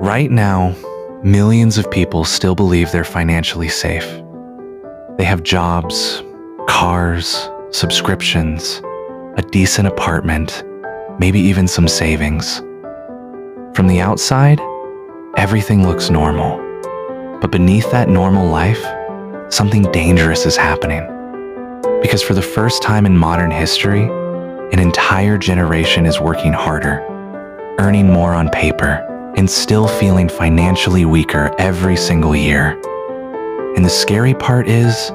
Right now, millions of people still believe they're financially safe. They have jobs, cars, subscriptions, a decent apartment, maybe even some savings. From the outside, everything looks normal. But beneath that normal life, something dangerous is happening. Because for the first time in modern history, an entire generation is working harder, earning more on paper, and still feeling financially weaker every single year. And the scary part is,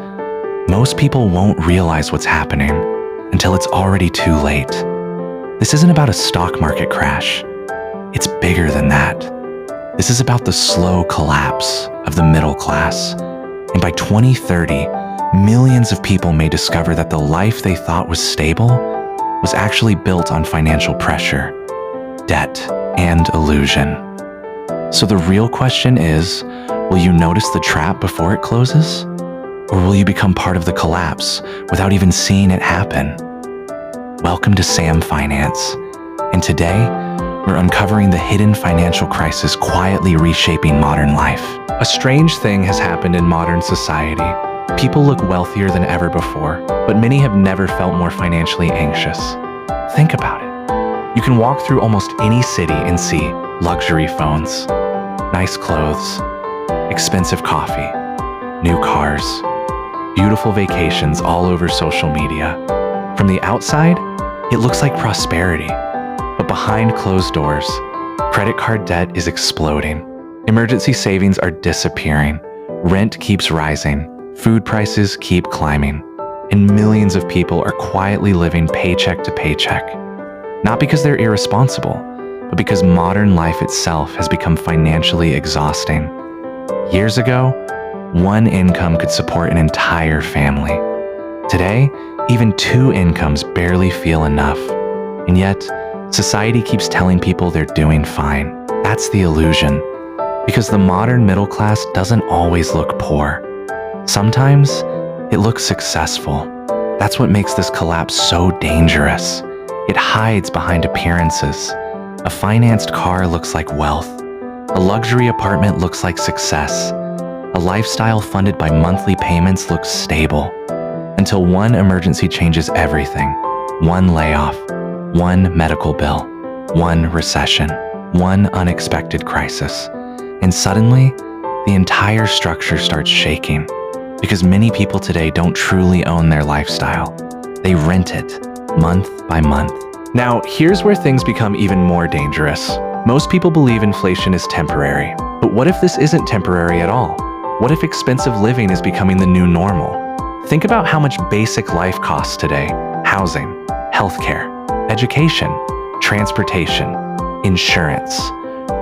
most people won't realize what's happening until it's already too late. This isn't about a stock market crash. It's bigger than that. This is about the slow collapse of the middle class. And by 2030, millions of people may discover that the life they thought was stable was actually built on financial pressure, debt, and illusion. So the real question is, will you notice the trap before it closes? Or will you become part of the collapse without even seeing it happen? Welcome to Sam Finance. And today, we're uncovering the hidden financial crisis quietly reshaping modern life. A strange thing has happened in modern society. People look wealthier than ever before, but many have never felt more financially anxious. Think about it. You can walk through almost any city and see luxury phones, nice clothes, expensive coffee, new cars, beautiful vacations all over social media. From the outside, it looks like prosperity, but behind closed doors, credit card debt is exploding. Emergency savings are disappearing. Rent keeps rising. Food prices keep climbing. And millions of people are quietly living paycheck to paycheck. Not because they're irresponsible, but because modern life itself has become financially exhausting. Years ago, one income could support an entire family. Today, even two incomes barely feel enough. And yet, society keeps telling people they're doing fine. That's the illusion. Because the modern middle class doesn't always look poor. Sometimes, it looks successful. That's what makes this collapse so dangerous. It hides behind appearances. A financed car looks like wealth. A luxury apartment looks like success. A lifestyle funded by monthly payments looks stable. Until one emergency changes everything. One layoff, one medical bill, one recession, one unexpected crisis. And suddenly, the entire structure starts shaking. Because many people today don't truly own their lifestyle. They rent it, month by month. Now, here's where things become even more dangerous. Most people believe inflation is temporary. But what if this isn't temporary at all? What if expensive living is becoming the new normal? Think about how much basic life costs today. Housing, healthcare, education, transportation, insurance,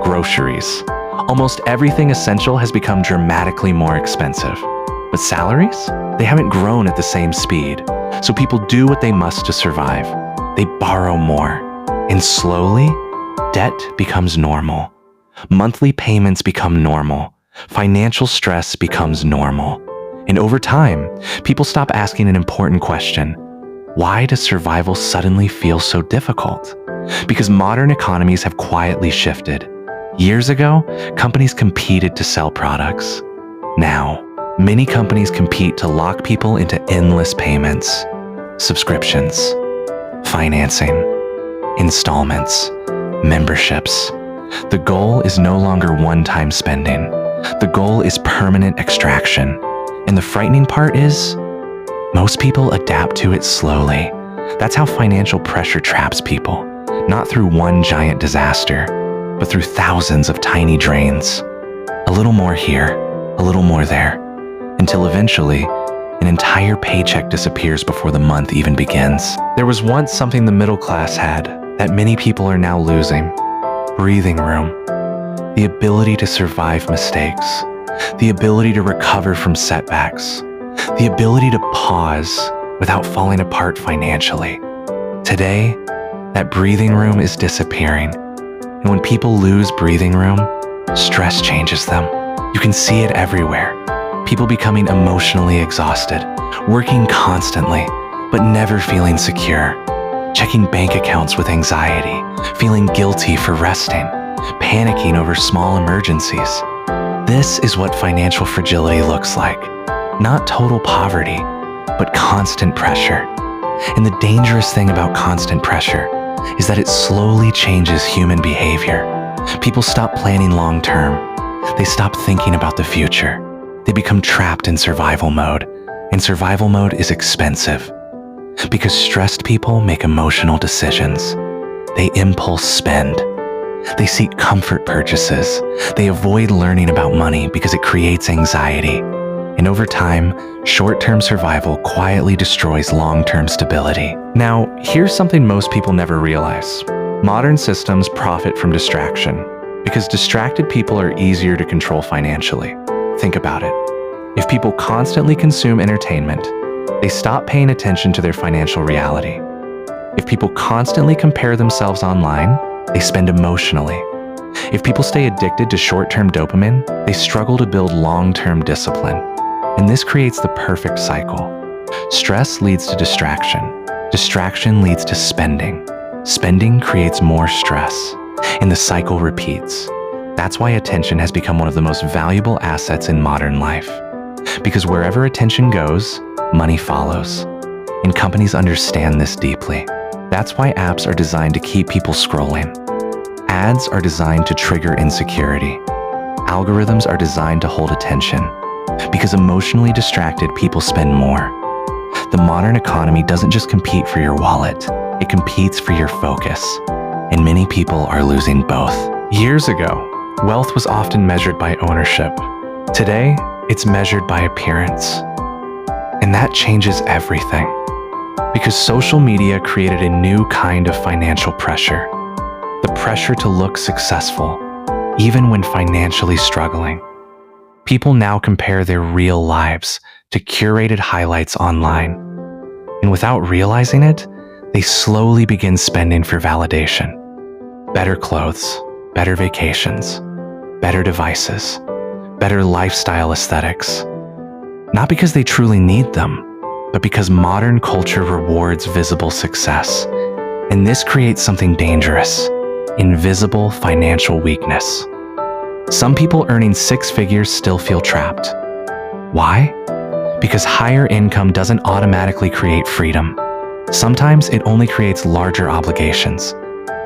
groceries. Almost everything essential has become dramatically more expensive. But salaries? They haven't grown at the same speed. So people do what they must to survive. They borrow more. And slowly, debt becomes normal. Monthly payments become normal. Financial stress becomes normal. And over time, people stop asking an important question. Why does survival suddenly feel so difficult? Because modern economies have quietly shifted. Years ago, companies competed to sell products. Now, many companies compete to lock people into endless payments, subscriptions, financing, installments, memberships. The goal is no longer one-time spending. The goal is permanent extraction. And the frightening part is, most people adapt to it slowly. That's how financial pressure traps people, not through one giant disaster, but through thousands of tiny drains. A little more here, a little more there, until eventually, an entire paycheck disappears before the month even begins. There was once something the middle class had that many people are now losing. Breathing room. The ability to survive mistakes. The ability to recover from setbacks. The ability to pause without falling apart financially. Today, that breathing room is disappearing. And when people lose breathing room, stress changes them. You can see it everywhere. People becoming emotionally exhausted, working constantly, but never feeling secure, checking bank accounts with anxiety, feeling guilty for resting, panicking over small emergencies. This is what financial fragility looks like. Not total poverty, but constant pressure. And the dangerous thing about constant pressure is that it slowly changes human behavior. People stop planning long term. They stop thinking about the future. They become trapped in survival mode. And survival mode is expensive. Because stressed people make emotional decisions. They impulse spend. They seek comfort purchases. They avoid learning about money because it creates anxiety. And over time, short-term survival quietly destroys long-term stability. Now, here's something most people never realize. Modern systems profit from distraction because distracted people are easier to control financially. Think about it. If people constantly consume entertainment, they stop paying attention to their financial reality. If people constantly compare themselves online, they spend emotionally. If people stay addicted to short-term dopamine, they struggle to build long-term discipline. And this creates the perfect cycle. Stress leads to distraction. Distraction leads to spending. Spending creates more stress. And the cycle repeats. That's why attention has become one of the most valuable assets in modern life. Because wherever attention goes, money follows. And companies understand this deeply. That's why apps are designed to keep people scrolling. Ads are designed to trigger insecurity. Algorithms are designed to hold attention. Because emotionally distracted people spend more. The modern economy doesn't just compete for your wallet, it competes for your focus. And many people are losing both. Years ago, wealth was often measured by ownership. Today, it's measured by appearance. And that changes everything. Because social media created a new kind of financial pressure. The pressure to look successful, even when financially struggling. People now compare their real lives to curated highlights online. And without realizing it, they slowly begin spending for validation. Better clothes, better vacations, better devices, better lifestyle aesthetics. Not because they truly need them, but because modern culture rewards visible success. And this creates something dangerous: invisible financial weakness. Some people earning 6 figures still feel trapped. Why? Because higher income doesn't automatically create freedom. Sometimes it only creates larger obligations,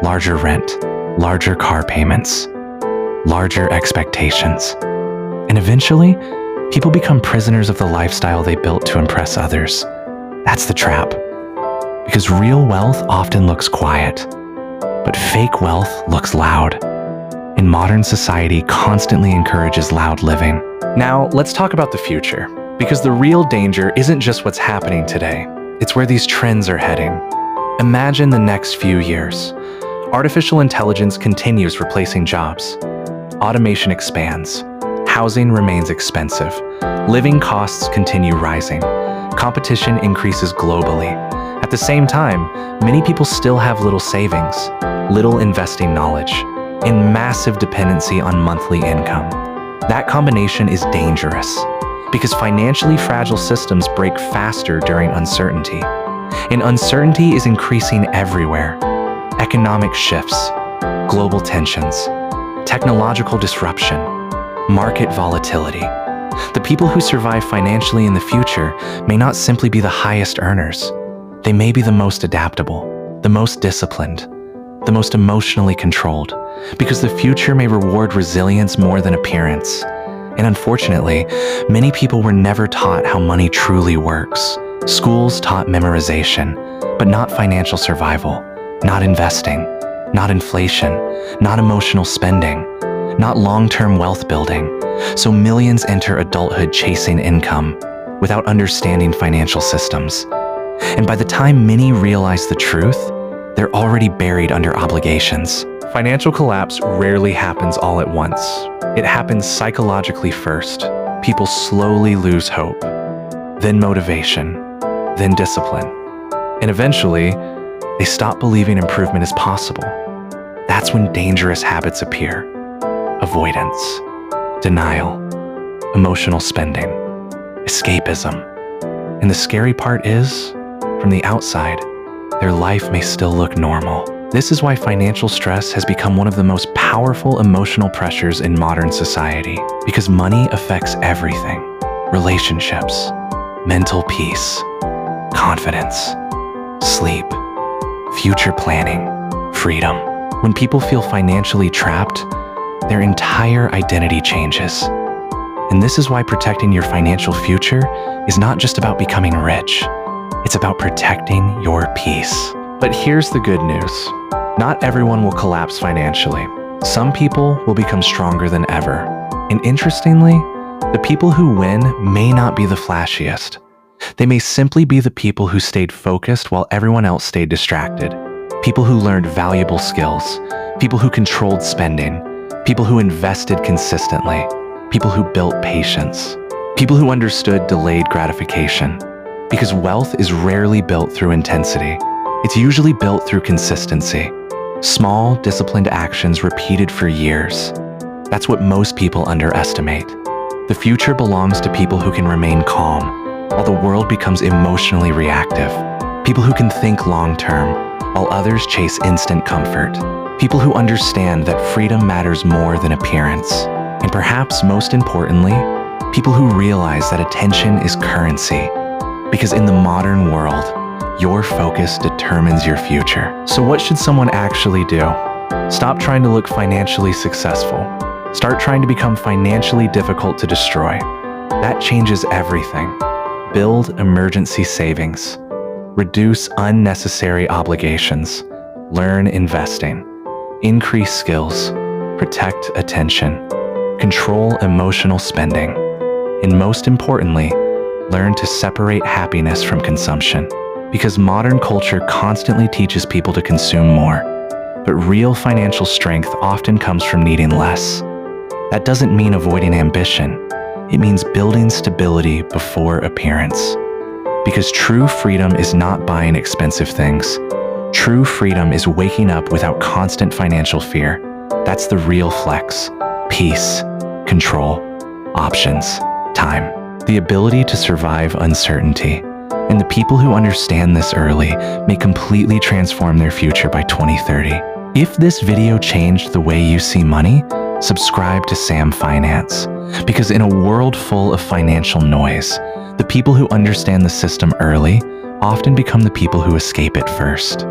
larger rent, larger car payments, larger expectations. And eventually, people become prisoners of the lifestyle they built to impress others. That's the trap. Because real wealth often looks quiet, but fake wealth looks loud. And modern society constantly encourages loud living. Now, let's talk about the future. Because the real danger isn't just what's happening today, it's where these trends are heading. Imagine the next few years. Artificial intelligence continues replacing jobs. Automation expands. Housing remains expensive. Living costs continue rising. Competition increases globally. At the same time, many people still have little savings, little investing knowledge, and massive dependency on monthly income. That combination is dangerous because financially fragile systems break faster during uncertainty. And uncertainty is increasing everywhere. Economic shifts, global tensions, technological disruption, market volatility. The people who survive financially in the future may not simply be the highest earners. They may be the most adaptable, the most disciplined, the most emotionally controlled, because the future may reward resilience more than appearance. And unfortunately, many people were never taught how money truly works. Schools taught memorization, but not financial survival, not investing, not inflation, not emotional spending, not long-term wealth building. So millions enter adulthood chasing income without understanding financial systems. And by the time many realize the truth, they're already buried under obligations. Financial collapse rarely happens all at once. It happens psychologically first. People slowly lose hope, then motivation, then discipline. And eventually, they stop believing improvement is possible. That's when dangerous habits appear. Avoidance, denial, emotional spending, escapism. And the scary part is, from the outside, their life may still look normal. This is why financial stress has become one of the most powerful emotional pressures in modern society, because money affects everything: relationships, mental peace, confidence, sleep, future planning, freedom. When people feel financially trapped, their entire identity changes. And this is why protecting your financial future is not just about becoming rich. It's about protecting your peace. But here's the good news. Not everyone will collapse financially. Some people will become stronger than ever. And interestingly, the people who win may not be the flashiest. They may simply be the people who stayed focused while everyone else stayed distracted. People who learned valuable skills. People who controlled spending. People who invested consistently. People who built patience. People who understood delayed gratification. Because wealth is rarely built through intensity. It's usually built through consistency. Small, disciplined actions repeated for years. That's what most people underestimate. The future belongs to people who can remain calm, while the world becomes emotionally reactive. People who can think long-term, while others chase instant comfort. People who understand that freedom matters more than appearance. And perhaps most importantly, people who realize that attention is currency. Because in the modern world, your focus determines your future. So what should someone actually do? Stop trying to look financially successful. Start trying to become financially difficult to destroy. That changes everything. Build emergency savings. Reduce unnecessary obligations. Learn investing. Increase skills. Protect attention. Control emotional spending. And most importantly, learn to separate happiness from consumption. Because modern culture constantly teaches people to consume more. But real financial strength often comes from needing less. That doesn't mean avoiding ambition. It means building stability before appearance. Because true freedom is not buying expensive things. True freedom is waking up without constant financial fear. That's the real flex. Peace, control, options, time. The ability to survive uncertainty. And the people who understand this early may completely transform their future by 2030. If this video changed the way you see money, subscribe to Sam Finance. Because in a world full of financial noise, the people who understand the system early often become the people who escape it first.